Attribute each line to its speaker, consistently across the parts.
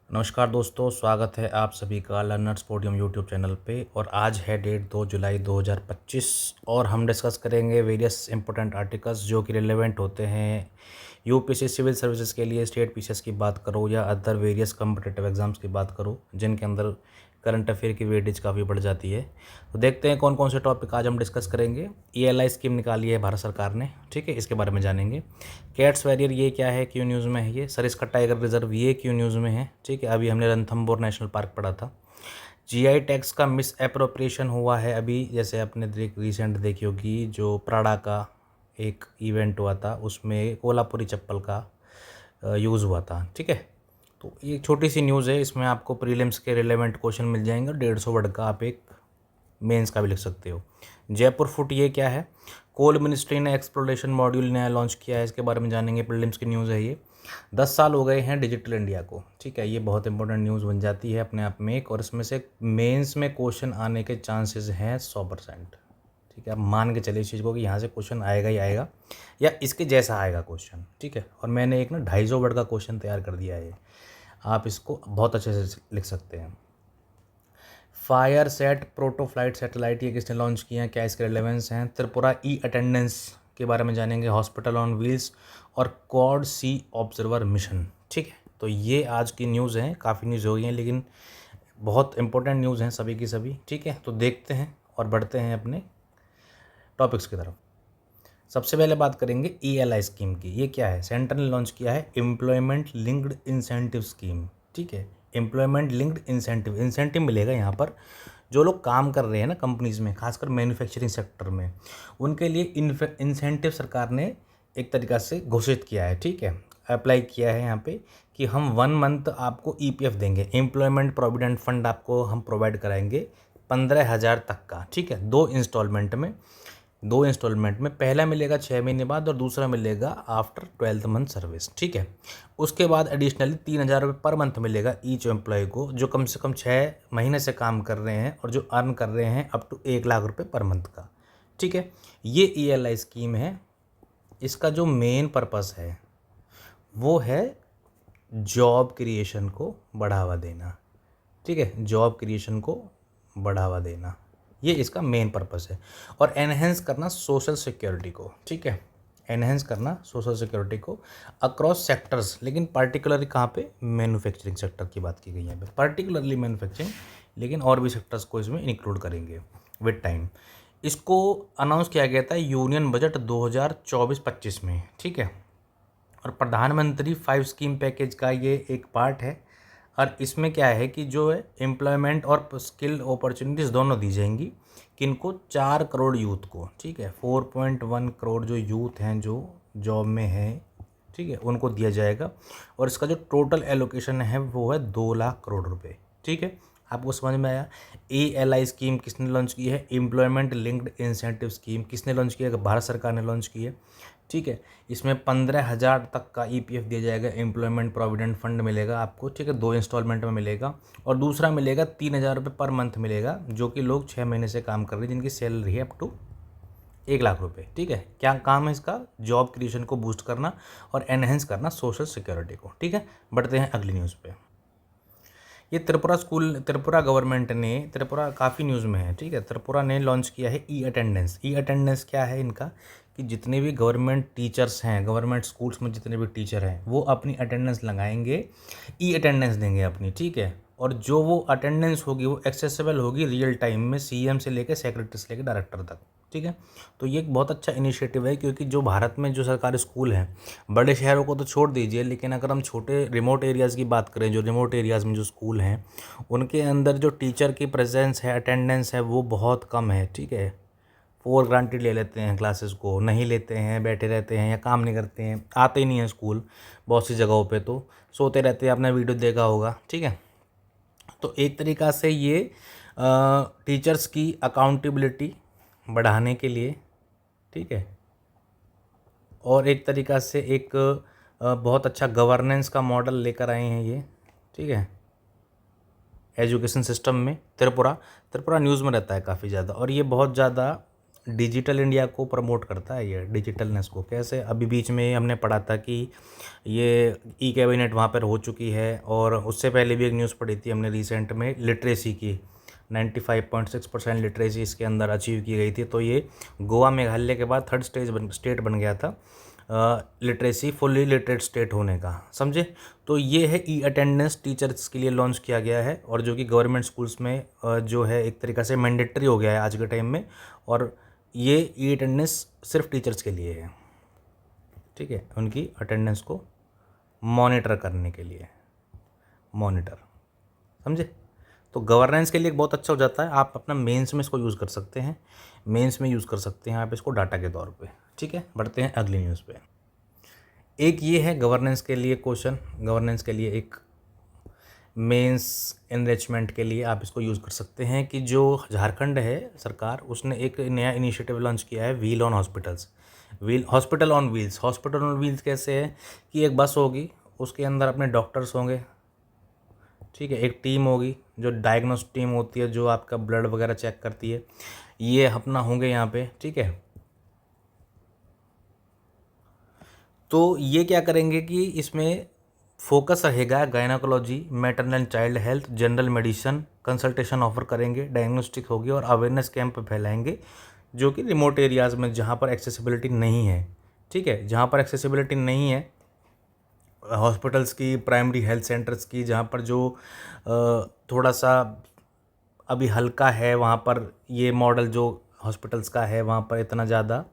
Speaker 1: नमस्कार दोस्तों, स्वागत है आप सभी का लर्नर्स पोडियम यूट्यूब चैनल पे। और आज है डेट 2 जुलाई 2025 और हम डिस्कस करेंगे वेरियस इंपॉर्टेंट आर्टिकल्स जो कि रिलेवेंट होते हैं यूपीएससी सिविल सर्विसेज के लिए। स्टेट पीसीएस की बात करो या अदर वेरियस कॉम्पिटिटिव एग्जाम्स की बात करो जिनके अंदर करंट अफेयर की वेटेज काफ़ी बढ़ जाती है। तो देखते हैं कौन कौन से टॉपिक आज हम डिस्कस करेंगे। ईएलआई स्कीम निकाली है भारत सरकार ने, ठीक है, इसके बारे में जानेंगे। कैट्स वैरियर ये क्या है, क्यों न्यूज़ में है ये। सरिस्का टाइगर रिजर्व ये क्यों न्यूज़ में है, ठीक है, अभी हमने रणथंभौर नेशनल पार्क पढ़ा था। जीआई टैक्स का मिस एप्रोप्रिएशन हुआ है अभी, जैसे आपने रिसेंट देखी होगी जो प्राडा का एक इवेंट हुआ था उसमें कोल्हापुरी चप्पल का यूज़ हुआ था, ठीक है। तो ये छोटी सी न्यूज़ है, इसमें आपको प्रीलिम्स के रिलेवेंट क्वेश्चन मिल जाएंगे और 150 वर्ड का आप एक मेंस का भी लिख सकते हो। जयपुर फुट ये क्या है। कोल मिनिस्ट्री ने एक्सप्लोरेशन मॉड्यूल नया लॉन्च किया है, इसके बारे में जानेंगे। प्रीलिम्स की न्यूज़ है ये। 10 साल हो गए हैं डिजिटल इंडिया को, ठीक है, ये बहुत इंपॉर्टेंट न्यूज़ बन जाती है अपने आप में एक। और इसमें से मेंस में क्वेश्चन आने के चांसेस हैं 100%, ठीक है। आप मान के चलिए इस चीज़ को कि यहाँ से क्वेश्चन आएगा ही आएगा या इसके जैसा आएगा क्वेश्चन, ठीक है। और मैंने एक ना 250 वर्ड का क्वेश्चन तैयार कर दिया है, आप इसको बहुत अच्छे से लिख सकते हैं। फायर सेट प्रोटोफ्लाइट सैटेलाइट ये किसने लॉन्च किया है, क्या इसके रिलेवेंस हैं। त्रिपुरा ई अटेंडेंस के बारे में जानेंगे। हॉस्पिटल ऑन व्हील्स और क्वाड सी ऑब्जर्वर मिशन, ठीक है। तो ये आज की न्यूज़ हैं, काफ़ी न्यूज़ हो गई हैं लेकिन बहुत इंपॉर्टेंट न्यूज़ हैं सभी की सभी, ठीक है। तो देखते हैं और बढ़ते हैं अपने टॉपिक्स की तरफ। सबसे पहले बात करेंगे ईएलआई स्कीम की। ये क्या है, सेंटर ने लॉन्च किया है एम्प्लॉयमेंट लिंक्ड इंसेंटिव स्कीम, ठीक है। एम्प्लॉयमेंट लिंक्ड इंसेंटिव मिलेगा यहाँ पर जो लोग काम कर रहे हैं ना कंपनीज़ में, खासकर मैन्युफैक्चरिंग सेक्टर में, उनके लिए इंसेंटिव सरकार ने एक तरीक़ा से घोषित किया है, ठीक है, अप्लाई किया है यहाँ पे कि हम 1 मंथ आपको ईपीएफ देंगे, एम्प्लॉयमेंट प्रोविडेंट फंड आपको हम प्रोवाइड कराएंगे 15,000 तक का, ठीक है। दो इंस्टॉलमेंट में पहला मिलेगा 6 महीने बाद और दूसरा मिलेगा आफ्टर 12th मंथ सर्विस, ठीक है। उसके बाद एडिशनली 3,000 रुपये पर मंथ मिलेगा ईच एम्प्लॉय को जो कम से कम 6 महीने से काम कर रहे हैं और जो अर्न कर रहे हैं अप टू 1,00,000 रुपये पर मंथ का, ठीक है। ये ईएलआई स्कीम है। इसका जो मेन पर्पस है वो है जॉब क्रिएशन को बढ़ावा देना, ठीक है, जॉब क्रिएशन को बढ़ावा देना, ये इसका मेन पर्पस है। और एनहेंस करना सोशल सिक्योरिटी को, ठीक है, एनहेंस करना सोशल सिक्योरिटी को अक्रॉस सेक्टर्स, लेकिन पर्टिकुलरली कहाँ पे, मैन्युफैक्चरिंग सेक्टर की बात की गई है, पर्टिकुलरली मैन्युफैक्चरिंग, लेकिन और भी सेक्टर्स को इसमें इंक्लूड करेंगे विद टाइम। इसको अनाउंस किया गया था यूनियन बजट 2024-25 में, ठीक है। और प्रधानमंत्री 5 स्कीम पैकेज का ये एक पार्ट है। और इसमें क्या है कि जो है एम्प्लॉयमेंट और स्किल अपॉर्चुनिटीज़ दोनों दी जाएंगी किनको, 4 करोड़ यूथ को, ठीक है, 4.1 करोड़ जो यूथ हैं जो जॉब में हैं, ठीक है, उनको दिया जाएगा। और इसका जो टोटल एलोकेशन है वो है 2,00,000 करोड़ रुपए, ठीक है। आपको समझ में आया। ईएलआई स्कीम किसने लॉन्च की है, एम्प्लॉयमेंट लिंक्ड इंसेंटिव स्कीम किसने लॉन्च की है, भारत सरकार ने लॉन्च की है, ठीक है। इसमें 15,000 तक का ईपीएफ दिया जाएगा, एम्प्लॉयमेंट प्रोविडेंट फंड मिलेगा आपको, ठीक है, 2 इंस्टॉलमेंट में मिलेगा। और दूसरा मिलेगा 3,000 रुपये पर मंथ मिलेगा जो कि लोग 6 महीने से काम कर रहे हैं जिनकी सैलरी है अप टू 1,00,000 रुपये, ठीक है। क्या काम है इसका, जॉब क्रिएशन को बूस्ट करना और एनहेंस करना सोशल सिक्योरिटी को, ठीक है। बढ़ते हैं अगली न्यूज़ पे। ये त्रिपुरा गवर्नमेंट ने, त्रिपुरा काफ़ी न्यूज़ में है, ठीक है, त्रिपुरा ने लॉन्च किया है ई अटेंडेंस। ई अटेंडेंस क्या है इनका कि जितने भी गवर्नमेंट टीचर्स हैं, गवर्नमेंट स्कूल्स में जितने भी टीचर हैं वो अपनी अटेंडेंस लगाएंगे, ई अटेंडेंस देंगे अपनी, ठीक है। और जो वो अटेंडेंस होगी वो एक्सेसिबल होगी रियल टाइम में, सीएम से लेकर सेक्रेटरी से लेकर डायरेक्टर तक, ठीक है। तो ये एक बहुत अच्छा इनिशिएटिव है क्योंकि जो भारत में जो सरकारी स्कूल हैं, बड़े शहरों को तो छोड़ दीजिए, लेकिन अगर हम छोटे रिमोट एरियाज़ की बात करें, जो रिमोट एरियाज़ में जो स्कूल हैं उनके अंदर जो टीचर की प्रेजेंस है, अटेंडेंस है, वो बहुत कम है, ठीक है। फॉर ग्रांटेड ले लेते हैं क्लासेस को, नहीं लेते हैं, बैठे रहते हैं या काम नहीं करते हैं, आते ही नहीं हैं स्कूल, बहुत सी जगहों पे तो सोते रहते हैं, आपने वीडियो देखा होगा, ठीक है। तो एक तरीक़ा से ये टीचर्स की अकाउंटेबिलिटी बढ़ाने के लिए, ठीक है, और एक तरीक़ा से एक बहुत अच्छा गवर्नेंस का मॉडल लेकर आए हैं ये, ठीक है, एजुकेशन सिस्टम में। त्रिपुरा न्यूज़ में रहता है काफ़ी ज़्यादा और ये बहुत ज़्यादा डिजिटल इंडिया को प्रमोट करता है, ये डिजिटलनेस को। कैसे? अभी बीच में हमने पढ़ा था कि ये ई कैबिनेट वहाँ पर हो चुकी है, और उससे पहले भी एक न्यूज़ पढ़ी थी हमने रिसेंट में लिटरेसी की, 95.6% लिटरेसी इसके अंदर अचीव की गई थी। तो ये गोवा मेघालय के बाद थर्ड स्टेट बन गया था लिटरेसी फुल्ली लिटरेट स्टेट होने का, समझे। तो ये है ई अटेंडेंस, टीचर्स के लिए लॉन्च किया गया है, और जो कि गवर्नमेंट स्कूल्स में जो है एक तरीक़ा से मैंडेटरी हो गया है आज के टाइम में। और ये ई अटेंडेंस सिर्फ टीचर्स के लिए है, ठीक है, उनकी अटेंडेंस को मॉनिटर करने के लिए, मॉनिटर, समझे। तो गवर्नेंस के लिए बहुत अच्छा हो जाता है। आप अपना मेंस में इसको यूज़ कर सकते हैं, मेंस में यूज़ कर सकते हैं आप इसको डाटा के तौर पे, ठीक है। बढ़ते हैं अगली न्यूज़ पे। एक ये है गवर्नेंस के लिए क्वेश्चन, गवर्नेंस के लिए एक मेंस एनरिचमेंट के लिए आप इसको यूज़ कर सकते हैं कि जो झारखंड है सरकार, उसने एक नया इनिशिएटिव लॉन्च किया है, wheel on hospitals, wheel hospital on wheels. Hospital on wheels कैसे है कि एक बस होगी, उसके अंदर अपने डॉक्टर्स होंगे, ठीक है, एक टीम होगी जो डायग्नोस टीम होती है, जो आपका ब्लड वगैरह चेक करती है, ये अपना होंगे यहाँ पे, ठीक है। तो ये क्या करेंगे कि इसमें फोकस रहेगा gynaecology, maternal and child health, general medicine, consultation offer करेंगे, डायग्नोस्टिक होगी और अवेयरनेस कैंप फैलाएंगे, जो कि रिमोट एरियाज़ में जहाँ पर एक्सेसिबिलिटी नहीं है, ठीक है, जहाँ पर एक्सेसिबिलिटी नहीं है हॉस्पिटल्स की, प्राइमरी हेल्थ सेंटर्स की, जहाँ पर जो थोड़ा सा अभी हल्का है, वहाँ पर ये मॉडल जो हॉस्पिटल्स का है, वहाँ पर इतना ज़्यादा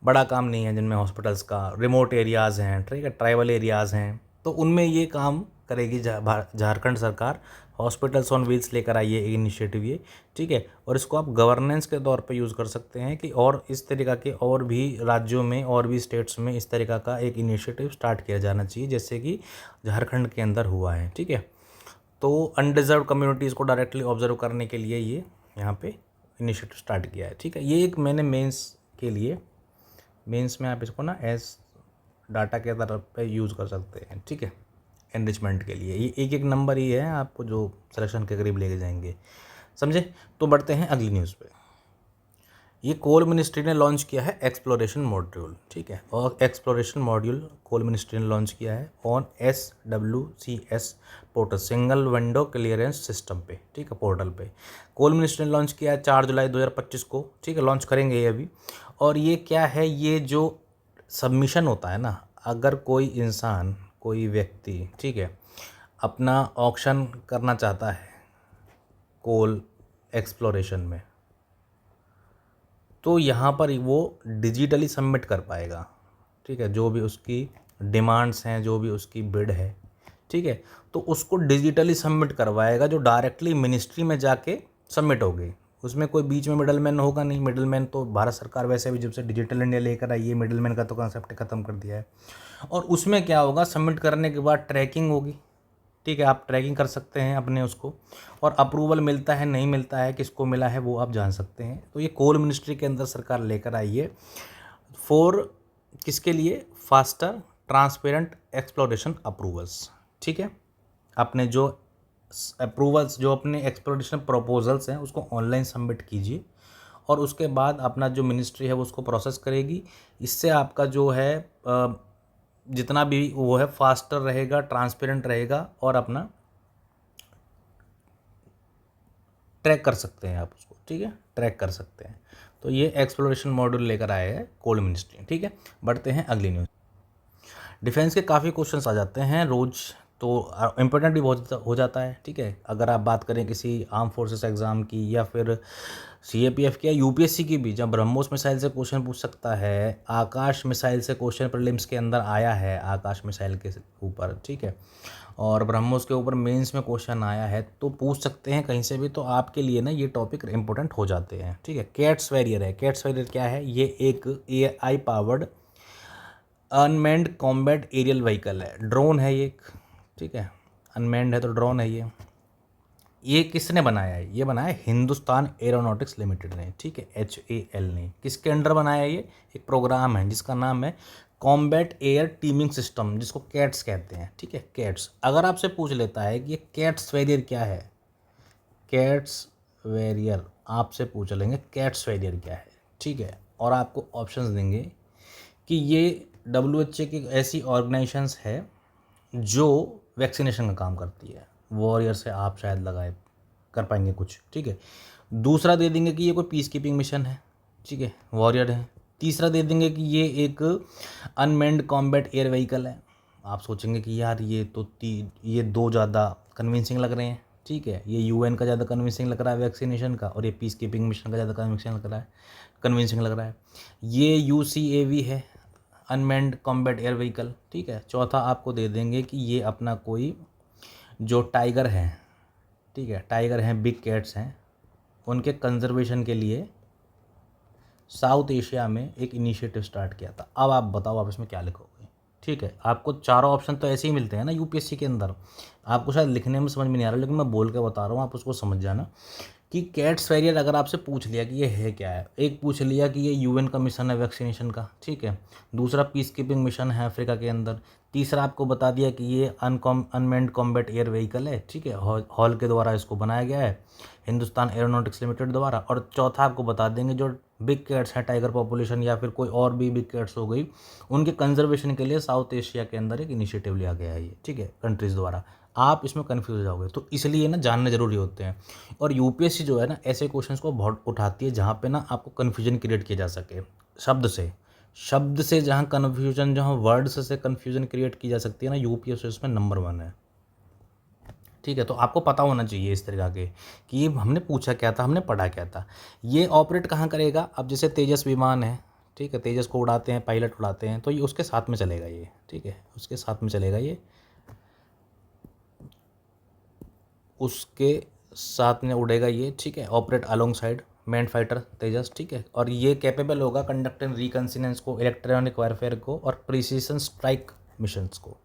Speaker 1: बड़ा काम नहीं है, जिनमें हॉस्पिटल्स का रिमोट एरियाज़ हैं, ठीक है, ट्राइबल एरियाज़ हैं, तो उनमें ये काम करेगी झारखंड सरकार। हॉस्पिटल्स ऑन व्हील्स लेकर आई है इनिशिएटिव ये, ठीक है। और इसको आप गवर्नेंस के तौर पे यूज़ कर सकते हैं कि और इस तरीक़ा के और भी राज्यों में और भी स्टेट्स में इस तरीक़ा का एक इनिशिएटिव स्टार्ट किया जाना चाहिए, जैसे कि झारखंड के अंदर हुआ है, ठीक है। तो अनडिजर्व कम्युनिटीज़ को डायरेक्टली ऑब्जर्व करने के लिए ये यहाँ पे इनिशिएटिव स्टार्ट किया है, ठीक है। ये एक मैंने मेंस के लिए, मेंस में आप इसको ना एज डाटा के तरफ पे यूज़ कर सकते हैं, ठीक है, एनरिचमेंट के लिए। ये एक एक नंबर ही है आपको जो सिलेक्शन के करीब लेके जाएंगे, समझे। तो बढ़ते हैं अगली न्यूज़ पे। ये कोल मिनिस्ट्री ने लॉन्च किया है एक्सप्लोरेशन मॉड्यूल, ठीक है, और एक्सप्लोरेशन मॉड्यूल कोल मिनिस्ट्री ने लॉन्च किया है on SWCS portal, single window clearance system पे, ठीक है, पोर्टल पे कोल मिनिस्ट्री ने लॉन्च किया है 4 जुलाई 2025 को, ठीक है, लॉन्च करेंगे ये अभी। और ये क्या है, ये जो सबमिशन होता है ना, अगर कोई इंसान, कोई व्यक्ति, ठीक है, अपना ऑक्शन करना चाहता है कोल एक्सप्लोरेशन में, तो यहाँ पर वो डिजिटली सबमिट कर पाएगा, ठीक है, जो भी उसकी डिमांड्स हैं, जो भी उसकी बिड है, ठीक है, तो उसको डिजिटली सबमिट करवाएगा, जो डायरेक्टली मिनिस्ट्री में जाके सबमिट होगी। उसमें कोई बीच में मिडल मैन होगा नहीं। मिडल मैन तो भारत सरकार वैसे भी जब से डिजिटल इंडिया लेकर आई है, मिडल मैन का तो कॉन्सेप्ट ख़त्म कर दिया है। और उसमें क्या होगा, सबमिट करने के बाद ट्रैकिंग होगी, ठीक है, आप ट्रैकिंग कर सकते हैं अपने उसको, और अप्रूवल मिलता है नहीं मिलता है, किसको मिला है वो आप जान सकते हैं। तो ये कोल मिनिस्ट्री के अंदर सरकार लेकर आई है फॉर किसके लिए, फास्टर ट्रांसपेरेंट एक्सप्लोरेशन अप्रूवल्स, ठीक है। अपने जो अप्रूवल्स, जो अपने एक्सप्लोरेशन प्रपोजल्स हैं, उसको ऑनलाइन सबमिट कीजिए, और उसके बाद अपना जो मिनिस्ट्री है वो उसको प्रोसेस करेगी। इससे आपका जो है जितना भी वो है फास्टर रहेगा, ट्रांसपेरेंट रहेगा, और अपना ट्रैक कर सकते हैं आप उसको, ठीक है, ट्रैक कर सकते हैं। तो ये एक्सप्लोरेशन मॉड्यूल लेकर आए हैं कोल मिनिस्ट्री, ठीक है। बढ़ते हैं अगली न्यूज़। डिफेंस के काफ़ी क्वेश्चंस आ जाते हैं रोज़, तो इम्पोर्टेंट भी बहुत हो जाता है, ठीक है। अगर आप बात करें किसी आर्म फोर्सेस एग्ज़ाम की, या फिर CAPF की, या UPSC की भी, जब ब्रह्मोस मिसाइल से क्वेश्चन पूछ सकता है, आकाश मिसाइल से क्वेश्चन प्रीलिम्स के अंदर आया है, आकाश मिसाइल के ऊपर, ठीक है, और ब्रह्मोस के ऊपर मेंस में क्वेश्चन आया है, तो पूछ सकते हैं कहीं से भी। तो आपके लिए ना ये टॉपिक इंपॉर्टेंट हो जाते हैं, ठीक है। कैट्स वैरियर है, कैट्स वैरियर क्या है, ये एक AI powered unmanned combat aerial vehicle है, ड्रोन है ये एक, ठीक है, अनमैन्ड है तो ड्रोन है ये किसने बनाया है, ये बनाया है हिंदुस्तान एरोनॉटिक्स लिमिटेड ने, ठीक है, HAL ने। किसके अंडर बनाया है ये, एक प्रोग्राम है जिसका नाम है कॉम्बैट एयर टीमिंग सिस्टम, जिसको कैट्स कहते हैं, ठीक है, कैट्स। अगर आपसे पूछ लेता है कि ये कैट्स वैरियर क्या है, कैट्स वेरियर आपसे पूछ लेंगे कैट्स वेरियर क्या है, ठीक है, और आपको ऑप्शंस देंगे कि ये WHO की ऐसी ऑर्गेनाइजेशंस है जो वैक्सीनेशन का काम करती है। वॉरियर से आप शायद लगाए कर पाएंगे कुछ, ठीक है। दूसरा दे देंगे कि ये कोई पीस कीपिंग मिशन है, ठीक है, वॉरियर है। तीसरा दे देंगे कि ये एक अनमैन्ड कॉम्बैट एयर व्हीकल है। आप सोचेंगे कि यार ये तो ये दो ज़्यादा कन्विंसिंग लग रहे हैं, ठीक है, ये UN का ज़्यादा कन्विंसिंग लग रहा है वैक्सीनेशन का, और ये पीस कीपिंग मिशन का ज़्यादा कन्विंसिंग लग रहा है। ये UCAV है, अनमैन्ड कॉम्बैट एयर व्हीकल, ठीक है। चौथा आपको दे देंगे कि ये अपना कोई जो टाइगर है, ठीक है, टाइगर हैं, बिग कैट्स हैं, उनके कंजर्वेशन के लिए साउथ एशिया में एक इनिशिएटिव स्टार्ट किया था। अब आप बताओ आप इसमें क्या लिखोगे, ठीक है। आपको चारों ऑप्शन तो ऐसे ही मिलते हैं ना UPSC के अंदर, आपको शायद लिखने में समझ में नहीं आ रहा, लेकिन मैं बोल के बता रहा हूँ, आप उसको समझ जाना कि कैट्स वेरियर अगर आपसे पूछ लिया कि ये है क्या है, एक पूछ लिया कि ये UN का मिशन है वैक्सीनेशन का, ठीक है, दूसरा पीस कीपिंग मिशन है अफ्रीका के अंदर, तीसरा आपको बता दिया कि ये अनमैन्ड कॉम्बैट एयर व्हीकल है, ठीक है, हॉल के द्वारा इसको बनाया गया है, हिंदुस्तान एरोनॉटिक्स लिमिटेड द्वारा, और चौथा आपको बता देंगे जो बिग कैट्स हैं, टाइगर पॉपुलेशन या फिर कोई और भी बिग कैट्स हो गई, उनके कंजर्वेशन के लिए साउथ एशिया के अंदर एक इनिशिएटिव लिया गया है ये, ठीक है, कंट्रीज़ द्वारा। आप इसमें कन्फ्यूज हो जाओगे, तो इसलिए ना जानने जरूरी होते हैं। और UPSC जो है ना ऐसे क्वेश्चंस को बहुत उठाती है जहाँ पे ना आपको कन्फ्यूजन क्रिएट किया जा सके शब्द से जहाँ कन्फ्यूजन, जहाँ वर्ड्स से कन्फ्यूजन क्रिएट की जा सकती है ना, UPSC उसमें नंबर 1 है, ठीक है। तो आपको पता होना चाहिए इस तरह के कि ये हमने पूछा क्या था, हमने पढ़ा क्या था। ये ऑपरेट कहाँ करेगा, अब जैसे तेजस विमान है, ठीक है, तेजस को उड़ाते हैं, पायलट उड़ाते हैं, तो ये उसके साथ में चलेगा ये, ठीक है, उसके साथ में चलेगा ये, उसके साथ में उड़ेगा ये, ठीक है, operate alongside man fighter Tejas, ठीक है। और ये कैपेबल होगा कंडक्टिंग रिकन्सिनेंस को, इलेक्ट्रॉनिक वारफेयर को, और प्रिसीजन स्ट्राइक मिशंस को,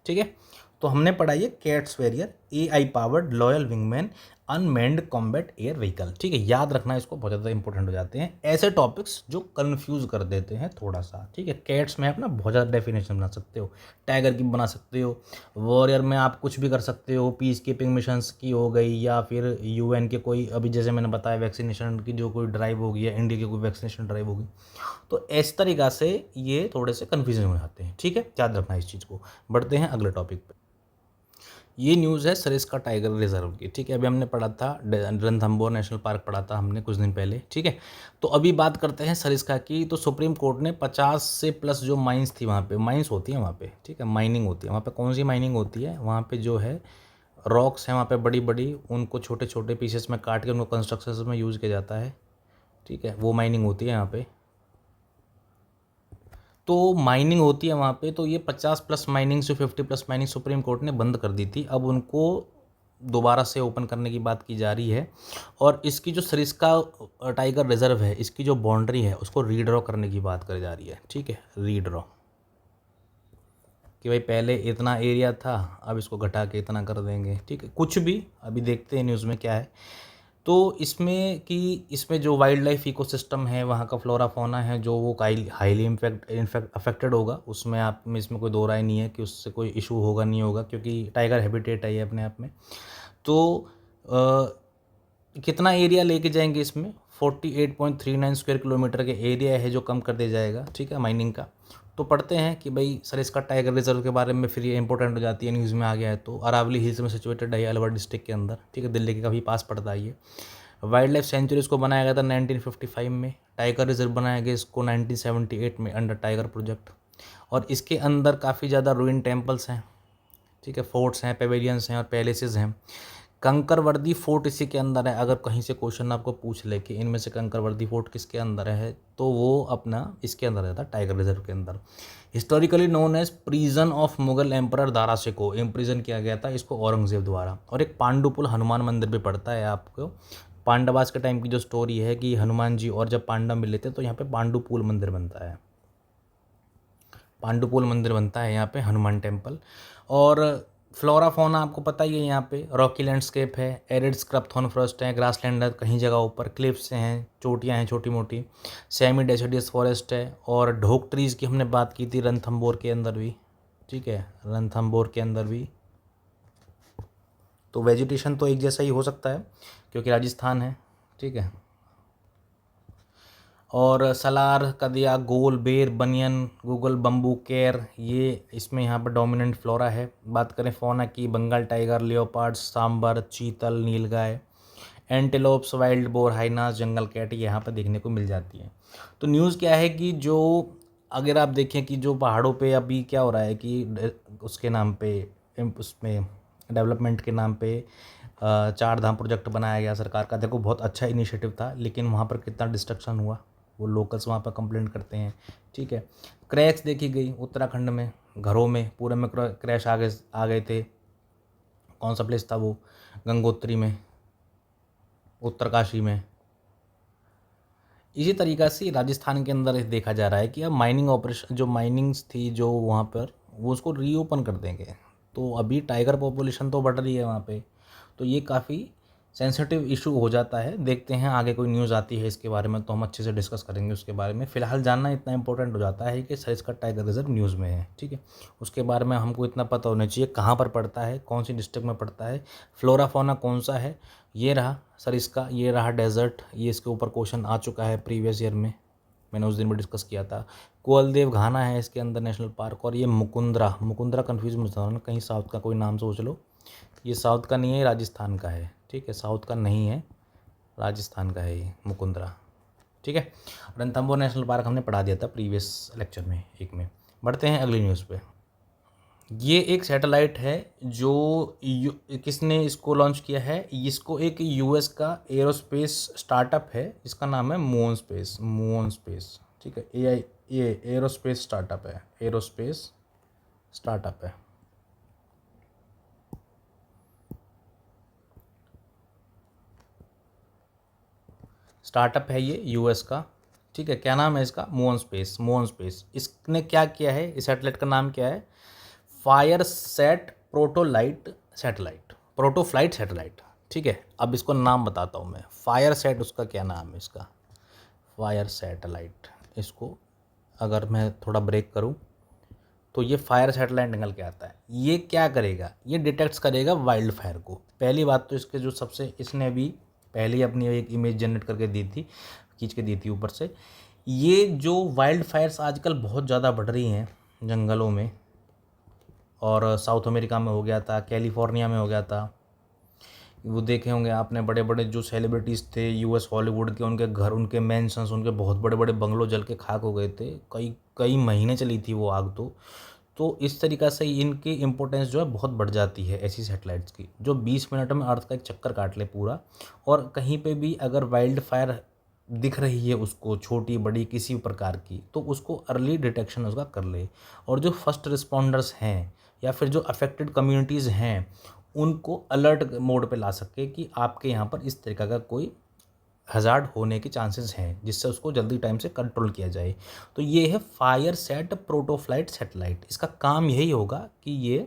Speaker 1: ठीक है। तो हमने पढ़ा ये CATS Warrior AI powered loyal wingman unmanned combat air vehicle, ठीक है, याद रखना, इसको बहुत ज़्यादा इंपॉर्टेंट हो जाते हैं ऐसे टॉपिक्स जो कंफ्यूज कर देते हैं थोड़ा सा, ठीक है। कैट्स में आप ना बहुत ज़्यादा डेफिनेशन बना सकते हो, टाइगर की बना सकते हो, वॉरियर में आप कुछ भी कर सकते हो, पीस कीपिंग मिशंस की हो गई, या फिर UN के कोई, अभी जैसे मैंने बताया वैक्सीनेशन की जो कोई ड्राइव होगी, या इंडिया की कोई वैक्सीनेशन ड्राइव होगी, तो इस तरीक़ा से ये थोड़े से कन्फ्यूजन हो जाते हैं, ठीक है, याद रखना इस चीज़ को। बढ़ते हैं अगले टॉपिक पे। ये न्यूज़ है सरिस्का टाइगर रिजर्व की, ठीक है, अभी हमने पढ़ा था रणथंभौर नेशनल पार्क पढ़ा था हमने कुछ दिन पहले, ठीक है। तो अभी बात करते हैं सरिस्का की। तो सुप्रीम कोर्ट ने 50 से प्लस जो माइंस थी, वहाँ पे माइंस होती है, वहाँ पे, ठीक है, माइनिंग होती है वहाँ पे। कौन सी माइनिंग होती है वहाँ पे, जो है रॉक्स हैं वहाँ पे बड़ी बड़ी, उनको छोटे छोटे पीसेस में काट के उनको कंस्ट्रक्शन में यूज़ किया जाता है, ठीक है, वो माइनिंग होती है यहाँ पे। तो माइनिंग होती है वहाँ पे, तो ये 50 प्लस माइनिंग से 50 प्लस माइनिंग सुप्रीम कोर्ट ने बंद कर दी थी, अब उनको दोबारा से ओपन करने की बात की जा रही है। और इसकी जो सरिस्का टाइगर रिजर्व है, इसकी जो बाउंड्री है उसको रीड्रॉ करने की बात करी जा रही है, ठीक है, रीड्रॉ, कि भाई पहले इतना एरिया था, अब इसको घटा के इतना कर देंगे, ठीक है, कुछ भी अभी देखते हैं न्यूज़ में क्या है। तो इसमें कि इसमें जो वाइल्ड लाइफ इकोसिस्टम है, वहाँ का फ्लोरा फौना है, जो वो हाईली इनफैक्ट अफेक्टेड होगा, उसमें आप में इसमें कोई दो राय नहीं है कि उससे कोई इशू होगा नहीं होगा, क्योंकि टाइगर हैबिटेट है ये अपने आप में। तो कितना एरिया लेके जाएंगे इसमें, 48.39 स्क्वायर किलोमीटर के एरिया है जो कम कर दिया जाएगा, ठीक है, माइनिंग का। तो पढ़ते हैं कि भाई सरिस्का टाइगर रिजर्व के बारे में, फिर ये इंपॉर्टेंट हो जाती है, न्यूज़ में आ गया है। तो अरावली हिल्स में सिचुएटेड है, अलवर डिस्ट्रिक्ट के अंदर, ठीक है, दिल्ली के काफ़ी पास पड़ता है ये। वाइल्ड लाइफ सेंचुरी इसको बनाया गया था 1955 में, टाइगर रिजर्व बनाया गया इसको 1978 में अंडर टाइगर प्रोजेक्ट। और इसके अंदर काफ़ी ज़्यादा रूइन टेम्पल्स हैं, ठीक है, फोर्ट्स हैं, पेवेलियंस हैं और पैलेसेस हैं। कंकरवर्दी फोर्ट इसी के अंदर है। अगर कहीं से क्वेश्चन आपको पूछ ले कि इनमें से कंकरवर्दी फोर्ट किसके अंदर है, तो वो अपना इसके अंदर रहता है, टाइगर रिजर्व के अंदर। Historically known as prison of Mughal emperor Dara Shikoh, imprison किया गया था इसको औरंगजेब द्वारा। और एक पांडुपुल हनुमान मंदिर भी पड़ता है आपको, पांडवास के टाइम की जो स्टोरी है कि हनुमान जी और जब पांडव मिले थे, तो यहाँ पे पांडुपुल मंदिर बनता है, पांडुपुल मंदिर बनता है यहाँ पे, हनुमान टेम्पल। और फ्लोरा फौना आपको पता ही है, यहाँ पे रॉकी लैंडस्केप है, एरिड स्क्रब थॉर्न फॉरेस्ट है, ग्रासलैंड है कहीं जगहों पर, क्लिफ्स हैं, चोटियाँ हैं छोटी मोटी, सेमी डेसिडियस फॉरेस्ट है। और ढोक ट्रीज़ की हमने बात की थी रणथंभौर के अंदर भी, ठीक है, रणथंभौर के अंदर भी। तो वेजिटेशन तो एक जैसा ही हो सकता है क्योंकि राजस्थान है, ठीक है। और सलार, कदिया, गोल, बेर, बनियन, गूगल, बम्बू, केर, ये इसमें यहाँ पर डोमिनेंट फ्लोरा है। बात करें फौना की, Bengal tiger, leopards, sambar, chital, nilgai, antelopes, wild boar, hyenas, jungle cat यहाँ पर देखने को मिल जाती है। तो न्यूज़ क्या है कि जो अगर आप देखें कि जो पहाड़ों पे अभी क्या हो रहा है कि उसके नाम पे, उसमें डेवलपमेंट के नाम पे चार धाम प्रोजेक्ट बनाया गया सरकार का। देखो बहुत अच्छा इनिशिएटिव था, लेकिन वहाँ पर कितना डिस्ट्रक्शन हुआ, वो लोकल्स वहाँ पर कंप्लेंट करते हैं, ठीक है। क्रैक्स देखी गई उत्तराखंड में, घरों में पूरे में क्रैश आ गए थे। कौन सा प्लेस था वो? गंगोत्री में, उत्तरकाशी में। इसी तरीक़ा से राजस्थान के अंदर देखा जा रहा है कि अब माइनिंग ऑपरेशन, जो माइनिंग्स थी जो वहाँ पर, वो उसको रीओपन कर देंगे। तो अभी टाइगर पॉपुलेशन तो बढ़ रही है वहाँ पे, तो ये काफ़ी सेंसिटिव इशू हो जाता है। देखते हैं आगे कोई न्यूज़ आती है इसके बारे में तो हम अच्छे से डिस्कस करेंगे उसके बारे में। फ़िलहाल जानना इतना इंपॉर्टेंट हो जाता है कि सरिस्का टाइगर रिजर्व न्यूज़ में है, ठीक है। उसके बारे में हमको इतना पता होना चाहिए कहाँ पर पड़ता है, कौन सी डिस्ट्रिक्ट में पड़ता है, फ्लोरा फौना कौन सा है। ये रहा सरिस्का, ये रहा डेजर्ट, ये इसके ऊपर क्वेश्चन आ चुका है प्रीवियस ईयर में, मैंने उस दिन भी डिस्कस किया था। कोलदेव घाना है इसके अंदर नेशनल पार्क, और ये मुकुंद्रा कन्फ्यूज़ मत होना, कहीं साउथ का कोई नाम सोच लो। ये साउथ का नहीं है, राजस्थान का है, ठीक है। साउथ का नहीं है, राजस्थान का है ये मुकुंद्रा, ठीक है। रणथंबोर नेशनल पार्क हमने पढ़ा दिया था प्रीवियस लेक्चर में एक में। बढ़ते हैं अगली न्यूज़ पे। ये एक सैटेलाइट है जो किसने इसको लॉन्च किया है? इसको एक यूएस का एरोस्पेस स्टार्टअप है, इसका नाम है मून स्पेस, ठीक है। ये एरोस्पेस स्टार्टअप है, स्टार्टअप है ये यूएस का, ठीक है। क्या नाम है इसका? Moon space. इसने क्या किया है? इस सैटेलाइट का नाम क्या है? फायरसैट प्रोटोफ्लाइट सैटेलाइट, ठीक है। अब इसको नाम बताता हूँ मैं। फायरसैट, उसका क्या नाम है इसका? Fire satellite. इसको अगर मैं थोड़ा ब्रेक करूँ तो ये फायर सैटेलाइट निकल के आता है। ये क्या करेगा? ये डिटेक्ट्स करेगा वाइल्ड फायर को। पहली बात तो इसके जो सबसे, इसने अभी पहले अपनी एक इमेज जनरेट करके दी थी, खींच के दी थी ऊपर से। ये जो वाइल्ड फायर्स आजकल बहुत ज़्यादा बढ़ रही हैं जंगलों में, और साउथ अमेरिका में हो गया था, कैलिफोर्निया में हो गया था। वो देखे होंगे आपने, बड़े बड़े जो सेलिब्रिटीज़ थे यूएस हॉलीवुड के, उनके घर, उनके मैंसन्स, उनके बहुत बड़े बड़े बंगलों जल के खाक हो गए थे। कई कई महीने चली थी वो आग। तो इस तरीक़ा से इनकी इम्पोर्टेंस जो है बहुत बढ़ जाती है ऐसी सैटेलाइट्स की, जो 20 मिनट में अर्थ का एक चक्कर काट ले पूरा। और कहीं पे भी अगर वाइल्ड फायर दिख रही है उसको, छोटी बड़ी किसी भी प्रकार की, तो उसको अर्ली डिटेक्शन उसका कर ले। और जो फर्स्ट रिस्पॉन्डर्स हैं या फिर जो अफेक्टेड कम्युनिटीज़ हैं, उनको अलर्ट मोड पे ला सके कि आपके यहाँ पर इस तरीक़ा का कोई हज़ार्ड होने के चांसेस हैं, जिससे उसको जल्दी टाइम से कंट्रोल किया जाए। तो ये है फायरसैट प्रोटोफ्लाइट सैटेलाइट। इसका काम यही होगा कि ये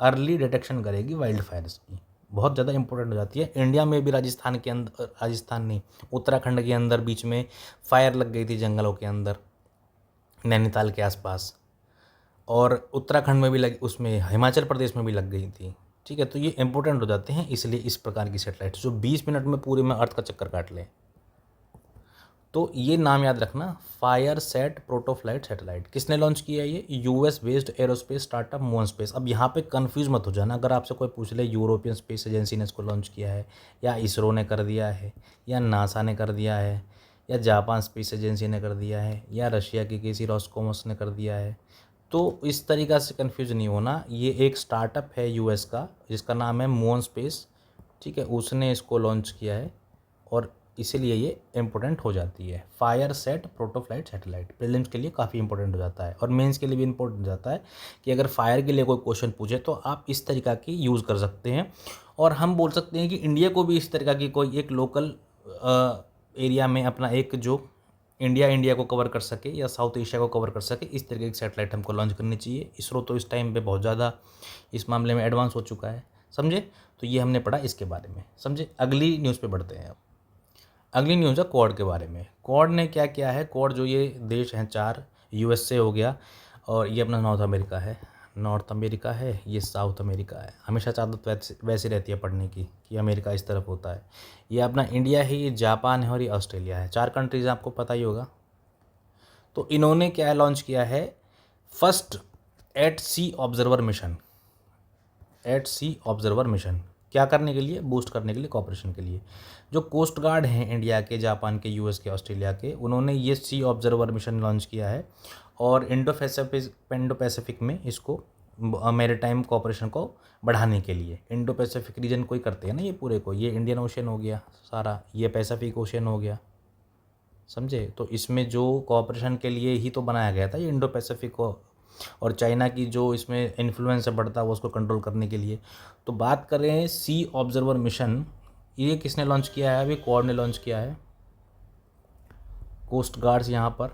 Speaker 1: अर्ली डिटेक्शन करेगी वाइल्ड फायर्स की। बहुत ज़्यादा इंपॉर्टेंट हो जाती है। इंडिया में भी राजस्थान के अंदर, राजस्थान नहीं, उत्तराखंड के अंदर बीच में फायर लग गई थी जंगलों के अंदर, नैनीताल के आसपास, और उत्तराखंड में भी लग, उसमें हिमाचल प्रदेश में भी लग गई थी, ठीक है। तो ये इंपॉर्टेंट हो जाते हैं, इसलिए इस प्रकार की सैटेलाइट जो 20 मिनट में पूरे में अर्थ का चक्कर काट लें। तो ये नाम याद रखना, फायरसैट प्रोटोफ्लाइट सैटेलाइट। किसने लॉन्च किया है? ये US based aerospace startup moon space. अब यहाँ पे कंफ्यूज मत हो जाना, अगर आपसे कोई पूछ ले यूरोपियन स्पेस एजेंसी ने इसको लॉन्च किया है, या इसरो ने कर दिया है, या नासा ने कर दिया है, या जापान स्पेस एजेंसी ने कर दिया है, या रशिया की किसी रॉसकॉमोस ने कर दिया है, तो इस तरीक़ा से कंफ्यूज नहीं होना। ये एक स्टार्टअप है यूएस का जिसका नाम है मून स्पेस, ठीक है। उसने इसको लॉन्च किया है और इसीलिए ये इम्पोर्टेंट हो जाती है। फायरसैट प्रोटोफ्लाइट सैटेलाइट प्रीलिम्स के लिए काफ़ी इंपॉर्टेंट हो जाता है, और मेंस के लिए भी इंपॉर्टेंट हो जाता है कि अगर फायर के लिए कोई क्वेश्चन पूछे तो आप इस तरीक़ा की यूज़ कर सकते हैं। और हम बोल सकते हैं कि इंडिया को भी इस तरीक़ा की कोई एक लोकल एरिया में अपना एक जो इंडिया को कवर कर सके या साउथ एशिया को कवर कर सके, इस तरीके की सैटेलाइट हमको लॉन्च करनी चाहिए। इसरो तो इस टाइम पे बहुत ज़्यादा इस मामले में एडवांस हो चुका है, समझे। तो ये हमने पढ़ा इसके बारे में, समझे। अगली न्यूज़ पे बढ़ते हैं अब। अगली न्यूज़ है क्वाड के बारे में। क्वाड ने क्या किया है? क्वाड जो ये देश हैं 4, यूएसए हो गया, और ये अपना नॉर्थ अमेरिका है, नॉर्थ अमेरिका है, ये साउथ अमेरिका है। हमेशा आदत वैसी रहती है पढ़ने की कि अमेरिका इस तरफ होता है। ये अपना इंडिया है, ये जापान है और ये ऑस्ट्रेलिया है। 4 कंट्रीज़ आपको पता ही होगा। तो इन्होंने क्या लॉन्च किया है, फर्स्ट एट सी ऑब्जर्वर मिशन। एट सी ऑब्जर्वर मिशन क्या करने के लिए, बूस्ट करने के लिए, कॉपरेशन के लिए। जो कोस्ट गार्ड हैं इंडिया के, जापान के, यूएस के, ऑस्ट्रेलिया के, उन्होंने ये सी ऑब्जर्वर मिशन लॉन्च किया है और इंडो पैसिफिक में इसको मैरीटाइम कॉपरेशन को बढ़ाने के लिए। इंडो पैसिफिक रीजन को ही करते हैं ना ये पूरे को, ये इंडियन ओशन हो गया सारा, ये पैसिफिक ओशन हो गया, समझे। तो इसमें जो कॉपरेशन के लिए ही तो बनाया गया था ये इंडो पैसिफिक को, और चाइना की जो इसमें इन्फ्लुएंस है बढ़ता है वो उसको कंट्रोल करने के लिए। तो बात करें सी ऑब्जर्वर मिशन, ये किसने लॉन्च किया है, अभी क्वाड ने लॉन्च किया है। कोस्ट गार्ड्स यहाँ पर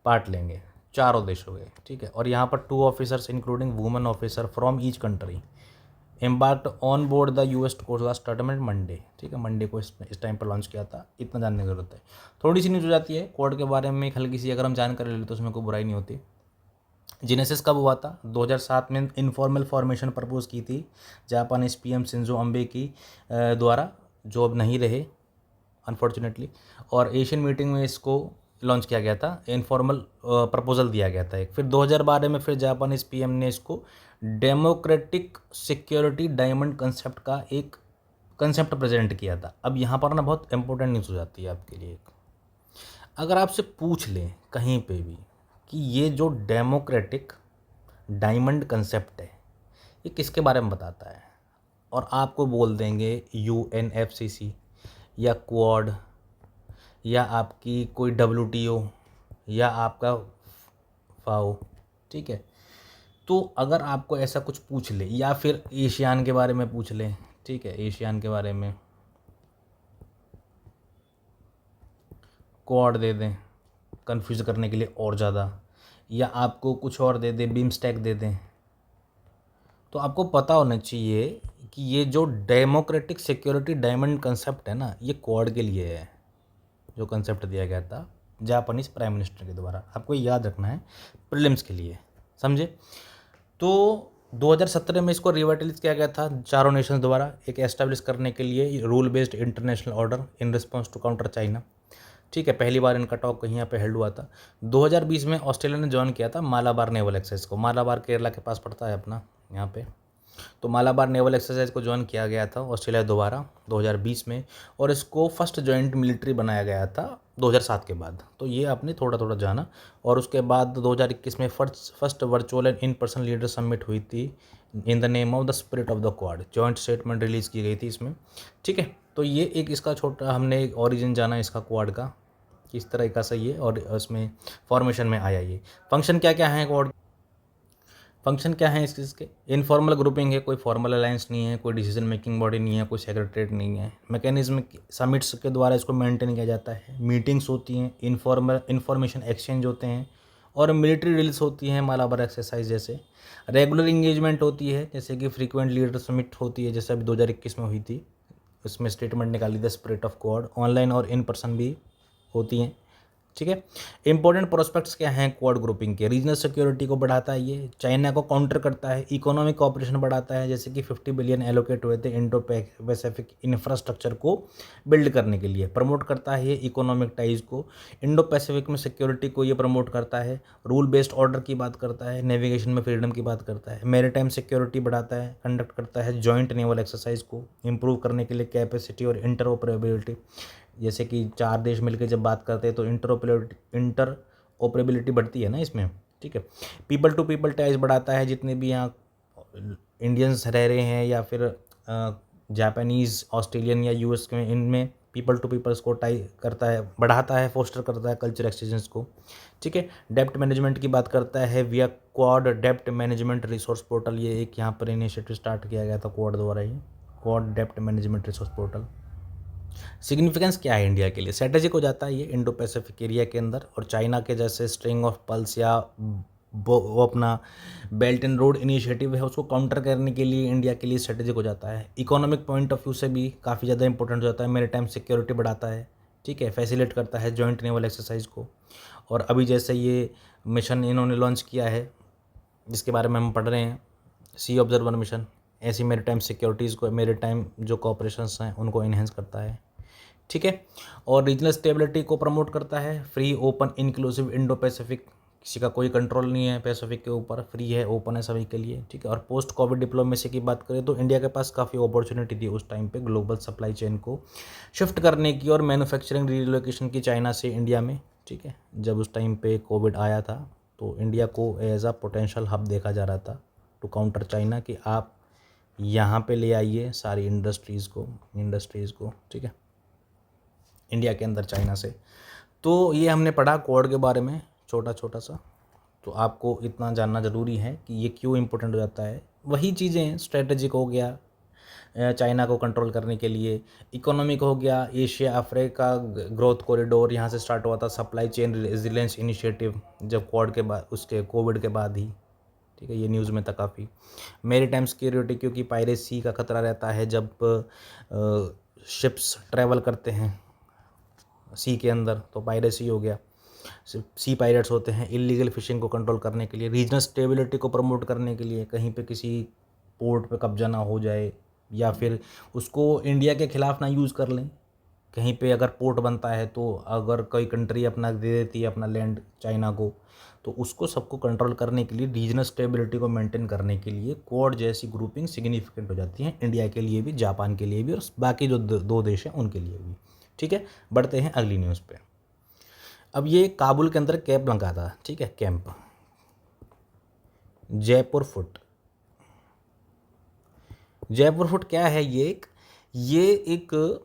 Speaker 1: पार्ट लेंगे, 4 देश हो गए, ठीक है। और यहाँ पर 2 officers including women officer from each country embarked on board the US coast guard statement Monday, ठीक है। मंडे को इस टाइम पर लॉन्च किया था, इतना जानने की जरूरत है। थोड़ी सी न्यूज़ हो जाती है क्वाड के बारे में, हल्की सी अगर हम जानकारी ले लें तो उसमें कोई बुराई नहीं होती। जेनेसिस कब हुआ था, 2007 में इनफॉर्मल फॉर्मेशन प्रपोज की थी जापानीज पीएम शिंजो अबे की द्वारा, जो अब नहीं रहे अनफॉर्चुनेटली। और एशियन मीटिंग में इसको लॉन्च किया गया था, इनफॉर्मल प्रपोजल दिया गया था एक। फिर 2012 में फिर जापानीज पीएम ने इसको डेमोक्रेटिक सिक्योरिटी डायमंड कंसेप्ट का एक कंसेप्ट प्रेजेंट किया था। अब यहाँ पर ना बहुत इंपॉर्टेंट न्यूज़ हो जाती है आपके लिए। अगर आपसे पूछ लें कहीं पे भी कि ये जो डेमोक्रेटिक डायमंड कंसेप्ट है ये किसके बारे में बताता है, और आपको बोल देंगे UNFCC या क्वाड या आपकी कोई WTO या आपका फाओ, ठीक है। तो अगर आपको ऐसा कुछ पूछ ले, या फिर एशियान के बारे में पूछ ले, ठीक है, एशियान के बारे में क्वाड दे दें कंफ्यूज करने के लिए और ज़्यादा, या आपको कुछ और दे दें, बिम्स्टेक दे दें, तो आपको पता होना चाहिए कि ये जो डेमोक्रेटिक सिक्योरिटी डायमंड कंसेप्ट है ना, ये क्वाड के लिए है, जो कंसेप्ट दिया गया था जापानीज प्राइम मिनिस्टर के द्वारा। आपको याद रखना है प्रीलिम्स के लिए, समझे। तो 2017 में इसको रिवाइटलाइज किया गया था चारों नेशंस द्वारा एक एस्टेब्लिश करने के लिए rule based international order in response to counter China, ठीक है। पहली बार इनका टॉक यहाँ पे हेल्ड हुआ था। 2020 में ऑस्ट्रेलिया ने ज्वाइन किया था मालाबार नेवल एक्सरसाइज को। मालाबार केरला के पास पड़ता है अपना यहाँ पे। तो मालाबार नेवल एक्सरसाइज को ज्वाइन किया गया था ऑस्ट्रेलिया दोबारा 2020 में, और इसको फर्स्ट जॉइंट मिलिट्री बनाया गया था 2007 के बाद। तो ये आपने थोड़ा थोड़ा जाना। और उसके बाद 2021 में first virtual and in person leader summit हुई थी in the name of the spirit of the quad. Joint statement release की गई थी इसमें, ठीक है। तो ये एक इसका छोटा हमने एक ओरिजिन जाना इसका क्वाड का, किस तरह का सही है और उसमें फॉर्मेशन में आया ये। फंक्शन क्या क्या है क्वाड, फंक्शन क्या है इसके, इनफॉर्मल ग्रुपिंग है, कोई फॉर्मल अलायंस नहीं है, कोई डिसीजन मेकिंग बॉडी नहीं है, कोई सेक्रेटरीट नहीं है। मैकेनिज्म समिट्स के द्वारा इसको मेंटेन किया जाता है, मीटिंग्स होती हैं, इन्फॉर्मेशन एक्सचेंज होते हैं, और मिलिट्री ड्रिल्स होती हैं मालाबार एक्सरसाइज जैसे। रेगुलर इंगेजमेंट होती है, जैसे कि फ्रीक्वेंट लीडर समिट होती है, जैसे अभी 2021 में हुई थी, उसमें स्टेटमेंट निकाली थी स्पिरिट ऑफ क्वाड। ऑनलाइन और इन पर्सन भी होती हैं, ठीक है। इंपॉर्टेंट प्रोस्पेक्ट्स क्या हैं क्वाड ग्रुपिंग के, रीजनल सिक्योरिटी को बढ़ाता है, ये चाइना को काउंटर करता है, इकोनॉमिक कॉपरेशन बढ़ाता है, जैसे कि 50 बिलियन एलोकेट हुए थे इंडो पैसिफिक इंफ्रास्ट्रक्चर को बिल्ड करने के लिए, प्रमोट करता है ये इकोनॉमिक टाइज को, इंडो पैसिफिक में सिक्योरिटी को ये प्रमोट करता है, रूल बेस्ड ऑर्डर की बात करता है, नेविगेशन में फ्रीडम की बात करता है, मैरीटाइम सिक्योरिटी बढ़ाता है, कंडक्ट करता है जॉइंट नेवल एक्सरसाइज को इंप्रूव करने के लिए कैपेसिटी और इंटरऑपरेबिलिटी, जैसे कि 4 देश मिलकर जब बात करते हैं तो इंटरऑपरेबिलिटी बढ़ती है ना इसमें, ठीक है। पीपल टू पीपल टाइज बढ़ाता है, जितने भी यहाँ इंडियंस रह रहे हैं या फिर जापानीज़, ऑस्ट्रेलियन या यूएस में, इनमें पीपल टू पीपल्स को टाई करता है, बढ़ाता है, फोस्टर करता है कल्चर एक्सचेंजेस को, ठीक है। डेप्ट मैनेजमेंट की बात करता है विया क्वाड डेप्ट मैनेजमेंट रिसोर्स पोर्टल, ये एक यहाँ पर इनिशिएटिव स्टार्ट किया गया था क्वाड द्वारा ही, क्वाड डेप्ट मैनेजमेंट रिसोर्स पोर्टल। सिग्निफिकेंस क्या है इंडिया के लिए, स्ट्रेटेजिक हो जाता है ये इंडो पैसिफिक एरिया के अंदर, और चाइना के जैसे स्ट्रिंग ऑफ पल्स या वो अपना बेल्ट एंड रोड इनिशिएटिव है उसको काउंटर करने के लिए इंडिया के लिए स्ट्रेटेजिक हो जाता है। इकोनॉमिक पॉइंट ऑफ व्यू से भी काफ़ी ज़्यादा इंपॉर्टेंट हो जाता है, मेरे टाइम सिक्योरिटी बढ़ाता है, ठीक है, फैसिलिटेट करता है जॉइंट नेवल एक्सरसाइज को। और अभी जैसे ये मिशन इन्होंने लॉन्च किया है जिसके बारे में हम पढ़ रहे हैं, सी ऑब्जर्वर मिशन ऐसी मेरीटाइम सिक्योरिटीज़ को, मेरीटाइम जो कॉपरेशंस हैं उनको इन्हेंस करता है, ठीक है। और रीजनल स्टेबिलिटी को प्रमोट करता है। Free open inclusive Indo Pacific, किसी का कोई कंट्रोल नहीं है पैसिफिक के ऊपर, फ्री है, ओपन है सभी के लिए, ठीक है। और पोस्ट कोविड डिप्लोमेसी की बात करें तो इंडिया के पास काफ़ी अपॉर्चुनिटी थी उस टाइम पे ग्लोबल सप्लाई चेन को शिफ्ट करने की और मैन्युफैक्चरिंग रिलोकेशन की चाइना से इंडिया में, ठीक है। जब उस टाइम पे कोविड आया था तो इंडिया को एज अ पोटेंशियल हब देखा जा रहा था टू काउंटर चाइना, कि आप यहाँ पे ले आइए सारी इंडस्ट्रीज़ को, ठीक है, इंडिया के अंदर चाइना से। तो ये हमने पढ़ा कोड के बारे में छोटा सा, तो आपको इतना जानना ज़रूरी है कि ये क्यों इम्पोर्टेंट हो जाता है। वही चीज़ें स्ट्रेटेजिक हो गया चाइना को कंट्रोल करने के लिए, इकोनॉमिक हो गया एशिया अफ्रीका ग्रोथ कॉरिडोर, यहाँ से स्टार्ट हुआ था सप्लाई चेन रेजिलियंस इनिशिएटिव जब क्वाड के बाद, उसके कोविड के बाद ही, ठीक है, ये न्यूज़ में था काफ़ी। मेरीटाइम सिक्योरिटी, क्योंकि पायरेसी का खतरा रहता है जब शिप्स ट्रैवल करते हैं सी के अंदर, तो पायरेसी हो गया, सी पायरेट्स होते हैं। इलीगल फिशिंग को कंट्रोल करने के लिए, रीजनल स्टेबिलिटी को प्रमोट करने के लिए, कहीं पे किसी पोर्ट पे कब्जा ना हो जाए या फिर उसको इंडिया के खिलाफ ना यूज़ कर लें। कहीं पे अगर पोर्ट बनता है तो अगर कोई कंट्री अपना दे देती है अपना लैंड चाइना को, तो उसको सबको कंट्रोल करने के लिए, रीजनल स्टेबिलिटी को मेंटेन करने के लिए क्वाड जैसी ग्रुपिंग सिग्निफिकेंट हो जाती है इंडिया के लिए भी, जापान के लिए भी और बाकी जो दो देश हैं उनके लिए भी, ठीक है। बढ़ते हैं अगली न्यूज़ पे। अब ये काबुल के अंदर कैंप लगा था, ठीक है, camp Jaipur foot. Jaipur foot क्या है? ये एक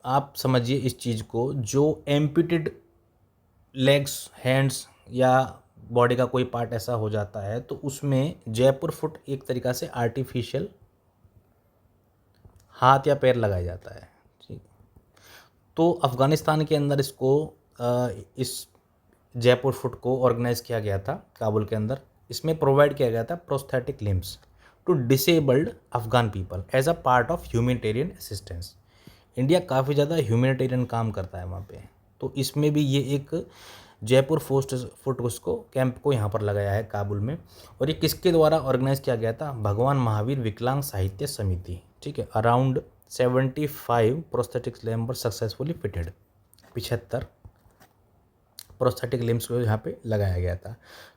Speaker 1: आप समझिए इस चीज़ को, जो एम्प्यूटेड लेग्स, हैंड्स या बॉडी का कोई पार्ट ऐसा हो जाता है तो उसमें जयपुर फुट एक तरीक़ा से आर्टिफिशियल हाथ या पैर लगाया जाता है, ठीक। तो अफ़गानिस्तान के अंदर इस जयपुर फुट को ऑर्गेनाइज़ किया गया था काबुल के अंदर। इसमें प्रोवाइड किया गया था prosthetic limbs to disabled Afghan people as a part of humanitarian assistance. India काफ़ी ज़्यादा ह्यूमैनिटेरियन काम करता है वहाँ पे, तो इसमें भी ये एक जयपुर फुट उसको कैंप को यहाँ पर लगाया है काबुल में। और ये किसके द्वारा ऑर्गेनाइज किया गया था? भगवान महावीर विकलांग साहित्य समिति, ठीक है। Around 75 prosthetic limb were successfully fitted. 75 prosthetic limbs को यहाँ पे लगाया गया था।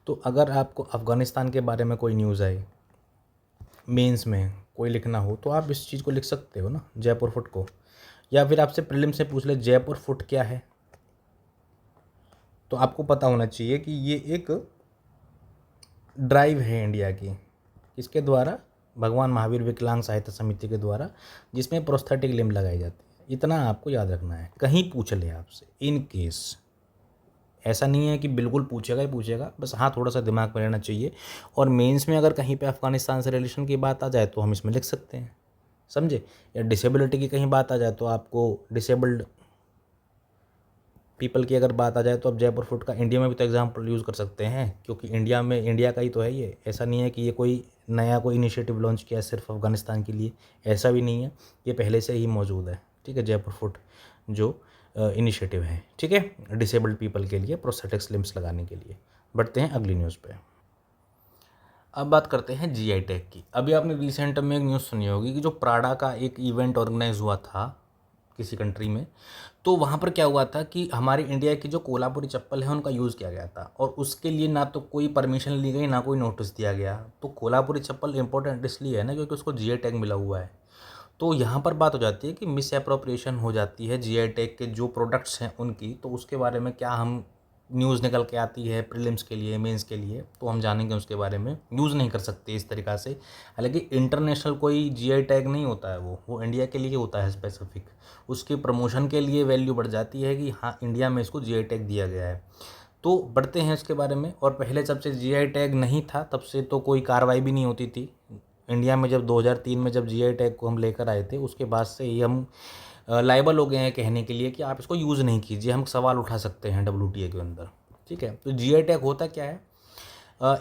Speaker 1: तो अगर आपको अफ़गानिस्तान के बारे में कोई न्यूज़ आए, मेंस में कोई लिखना हो, तो आप इस चीज़ को लिख सकते हो ना, जयपुर फुट को। या फिर आपसे प्रीलिम से पूछ ले जयपुर फुट क्या है, तो आपको पता होना चाहिए कि ये एक ड्राइव है इंडिया की, इसके द्वारा भगवान महावीर विकलांग साहित्य समिति के द्वारा, जिसमें प्रोस्थेटिक लिम्ब लगाई जाती है। इतना आपको याद रखना है, कहीं पूछ ले आपसे, इन केस। ऐसा नहीं है कि बिल्कुल पूछेगा ही पूछेगा, बस हाँ थोड़ा सा दिमाग में रहना चाहिए। और मेंस में अगर कहीं पे अफ़गानिस्तान से रिलेशन की बात आ जाए तो हम इसमें लिख सकते हैं, समझे। या डिसेबिलिटी की कहीं बात आ जाए तो आपको डिसेबल्ड पीपल की अगर बात आ जाए तो आप जयपुर फुट का इंडिया में भी तो एग्जाम्पल यूज़ कर सकते हैं, क्योंकि इंडिया का ही तो है ये। ऐसा नहीं है कि ये कोई नया इनिशिएटिव लॉन्च किया है सिर्फ अफ़गानिस्तान के लिए, ऐसा भी नहीं है, ये पहले से ही मौजूद है, ठीक है। जयपुर फुट जो इनिशिएटिव है, ठीक है, डिसेबल्ड पीपल के लिए प्रोस्थेटिक्स लिम्स लगाने के लिए। बढ़ते हैं अगली न्यूज़ पे। अब बात करते हैं जीआई टैग की। अभी आपने रिसेंट में एक न्यूज़ सुनी होगी कि जो प्राडा का एक इवेंट ऑर्गेनाइज हुआ था किसी कंट्री में, तो वहाँ पर क्या हुआ था कि हमारे इंडिया की जो कोल्हापुरी चप्पल है उनका यूज़ किया गया था, और उसके लिए ना तो कोई परमिशन ली गई ना कोई नोटिस दिया गया। तो कोल्हापुरी चप्पल इंपॉर्टेंट इसलिए है ना क्योंकि उसको जीआई टैग मिला हुआ है। तो यहाँ पर बात हो जाती है कि मिस एप्रोप्रिएशन हो जाती है जीआई टैग के जो प्रोडक्ट्स हैं उनकी, तो उसके बारे में क्या हम न्यूज़ निकल के आती है प्रीलिम्स के लिए, मेंस के लिए, तो हम जानेंगे उसके बारे में। यूज़ नहीं कर सकते इस तरीक़ा से, हालांकि इंटरनेशनल कोई जीआई टैग नहीं होता है, वो इंडिया के लिए होता है स्पेसिफिक। उसके प्रमोशन के लिए वैल्यू बढ़ जाती है कि हाँ इंडिया में इसको जीआई टैग दिया गया है। तो बढ़ते हैं इसके बारे में। और पहले जब से जीआई टैग नहीं था तब से तो कोई कार्रवाई भी नहीं होती थी इंडिया में। जब 2003 में जब जीआई टैग को हम लेकर आए थे, उसके बाद से ही हम लायबल हो गए हैं कहने के लिए कि आप इसको यूज़ नहीं कीजिए, हम सवाल उठा सकते हैं डब्ल्यूटीए के अंदर, ठीक है। तो जीआई टैग होता क्या है?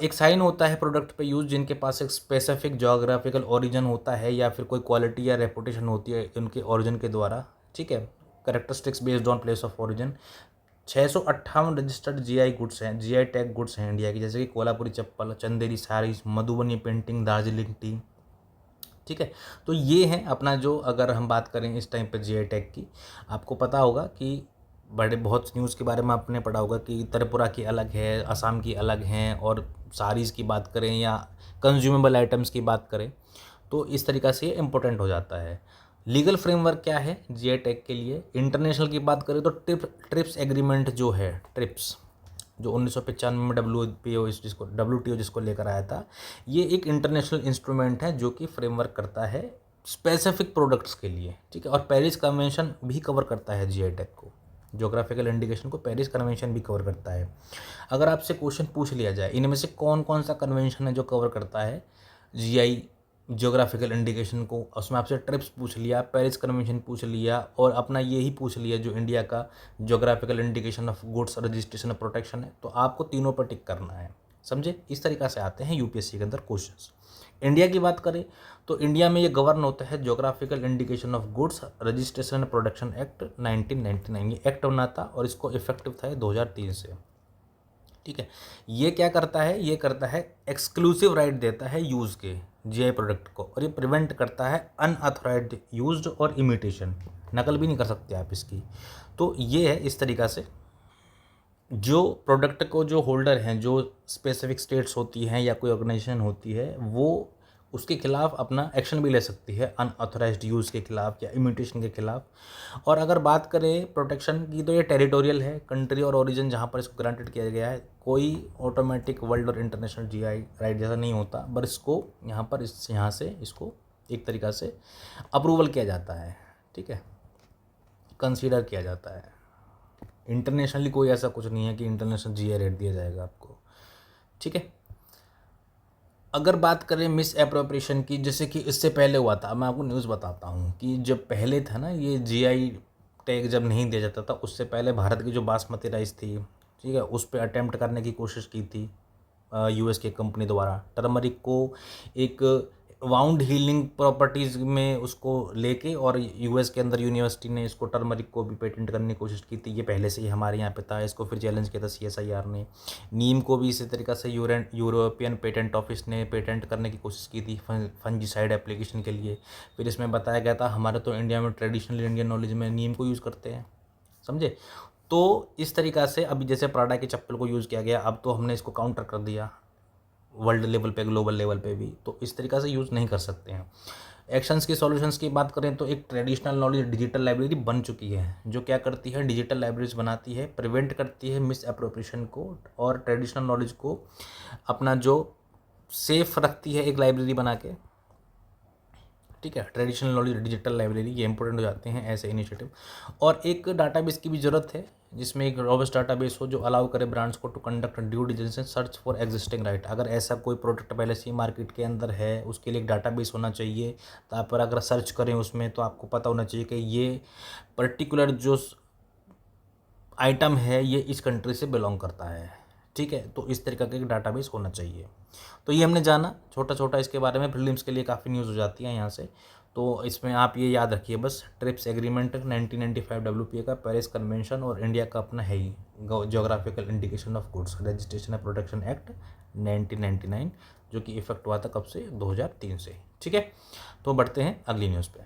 Speaker 1: एक साइन होता है प्रोडक्ट पे यूज़ जिनके पास एक स्पेसिफिक जोग्राफिकल ओरिजिन होता है या फिर कोई क्वालिटी या रेपुटेशन होती है उनके ओरिजिन के द्वारा, ठीक है। Characteristics based on place of origin, 658 registered GI goods हैं, जीआई टैग गुड्स हैं इंडिया की, जैसे कि कोल्हापुरी चप्पल, चंदेरी साड़ीज, मधुबनी पेंटिंग, दार्जिलिंग टी। ठीक है, तो ये है अपना जो, अगर हम बात करें इस टाइम पे जीआई टैग की, आपको पता होगा कि बड़े बहुत न्यूज़ के बारे में आपने पढ़ा होगा कि त्रिपुरा की अलग है, असम की अलग हैं, और साड़ीज़ की बात करें या कंज्यूमेबल आइटम्स की बात करें तो इस तरीक़ा से ये इम्पोर्टेंट हो जाता है। लीगल फ्रेमवर्क क्या है जीआई टैग के लिए? इंटरनेशनल की बात करें तो ट्रिप्स एग्रीमेंट जो है, ट्रिप्स जो 1995 में WTO जिसको लेकर आया था, ये एक इंटरनेशनल इंस्ट्रूमेंट है जो कि फ्रेमवर्क करता है स्पेसिफिक प्रोडक्ट्स के लिए। ठीक है, और पेरिस कन्वेंशन भी कवर करता है जीआई टैग को, ज्योग्राफिकल इंडिकेशन को पेरिस कन्वेंशन भी कवर करता है। अगर आपसे क्वेश्चन पूछ लिया जाए इनमें से कौन कौन सा कन्वेंशन है जो कवर करता है जीआई ज्योग्राफिकल इंडिकेशन को, उसमें आपसे ट्रिप्स पूछ लिया, पेरिस कन्वेंशन पूछ लिया, और अपना ये ही पूछ लिया जो इंडिया का geographical indication of goods registration और प्रोटेक्शन है, तो आपको तीनों पर टिक करना है। समझे? इस तरीक़ा से आते हैं यूपीएससी के अंदर क्वेश्चंस। इंडिया की बात करें तो इंडिया में ये गवर्न होता है geographical indication of goods registration and protection act 1999। ये एक्ट बना था और इसको इफेक्टिव था 2003 से। ठीक है, ये क्या करता है? ये करता है एक्सक्लूसिव राइट देता है यूज़ के जीआई प्रोडक्ट को, और ये प्रिवेंट करता है अनऑथराइज्ड यूज्ड और इमिटेशन, नकल भी नहीं कर सकते आप इसकी। तो ये है इस तरीक़ा से जो प्रोडक्ट को जो होल्डर हैं, जो स्पेसिफिक स्टेट्स होती हैं या कोई ऑर्गेनाइजेशन होती है, वो उसके खिलाफ अपना एक्शन भी ले सकती है अनऑथराइज्ड यूज़ के खिलाफ या इमिटेशन के खिलाफ। और अगर बात करें प्रोटेक्शन की तो ये टेरिटोरियल है, कंट्री और ओरिजिन जहाँ पर इसको ग्रांटेड किया गया है, कोई ऑटोमेटिक वर्ल्ड और इंटरनेशनल जीआई राइट जैसा नहीं होता, पर इसको यहाँ से इसको एक तरीक़ा से अप्रूवल किया जाता है। ठीक है, कंसीडर किया जाता है। इंटरनेशनली कोई ऐसा कुछ नहीं है कि इंटरनेशनल जीआई रेट दिया जाएगा आपको। ठीक है, अगर बात करें मिस एप्रोप्रिएशन की, जैसे कि इससे पहले हुआ था, मैं आपको न्यूज़ बताता हूँ कि जब पहले था ना ये जीआई टैग जब नहीं दिया जाता था, उससे पहले भारत की जो बासमती राइस थी, ठीक है, उस पर अटेम्प्ट करने की कोशिश की थी यूएस की कंपनी द्वारा। टर्मरिक को एक वाउंड हीलिंग प्रॉपर्टीज़ में उसको लेके, और यूएस के अंदर यूनिवर्सिटी ने इसको टर्मरिक को भी पेटेंट करने की कोशिश की थी। ये पहले से ही हमारे यहाँ पे था, इसको फिर चैलेंज किया था सीएसआईआर ने। नीम को भी इसी तरीक़ा से यूरोपियन पेटेंट ऑफिस ने पेटेंट करने की कोशिश की थी फंजीसाइड एप्लीकेशन के लिए। फिर इसमें बताया गया था हमारे तो इंडिया में ट्रेडिशनल इंडियन नॉलेज में नीम को यूज़ करते हैं। समझे? तो इस तरीक़ा से अभी जैसे प्राडा की चप्पल को यूज़ किया गया, अब तो हमने इसको काउंटर कर दिया वर्ल्ड लेवल पे, ग्लोबल लेवल पे भी, तो इस तरीक़ा से यूज़ नहीं कर सकते हैं। एक्शंस की सॉल्यूशंस की बात करें तो एक ट्रेडिशनल नॉलेज डिजिटल लाइब्रेरी बन चुकी है, जो क्या करती है, डिजिटल लाइब्रेरीज बनाती है, प्रिवेंट करती है मिस एप्रोप्रिएशन को, और ट्रेडिशनल नॉलेज को अपना जो सेफ रखती है एक लाइब्रेरी बना के। ठीक है, ट्रेडिशनल नॉलेज डिजिटल लाइब्रेरी, ये इंपॉर्टेंट हो जाते हैं ऐसे इनिशिएटिव। और एक डाटाबेस की भी ज़रूरत है, जिसमें एक रॉबस्ट डाटाबेस हो जो अलाउ करे ब्रांड्स को to conduct due diligence search for existing right. अगर ऐसा कोई प्रोडक्ट पहले से ही मार्केट के अंदर है, उसके लिए एक डाटाबेस होना चाहिए, ताकि पर अगर सर्च करें उसमें तो आपको पता होना चाहिए कि ये पर्टिकुलर जो आइटम है ये इस कंट्री से बिलोंग करता है। ठीक है, तो इस तरीके का एक डाटाबेस होना चाहिए। तो ये हमने जाना छोटा छोटा इसके बारे में, प्रीलिम्स के लिए काफ़ी न्यूज़ हो जाती है यहाँ से। तो इसमें आप ये याद रखिए बस, ट्रिप्स एग्रीमेंट 1995 WPA का, पेरिस कन्वेंशन, और इंडिया का अपना है ही geographical indication of goods registration and protection act 1999, जो कि इफेक्ट हुआ था कब से? 2003 से। ठीक है, तो बढ़ते हैं अगली न्यूज़ पे।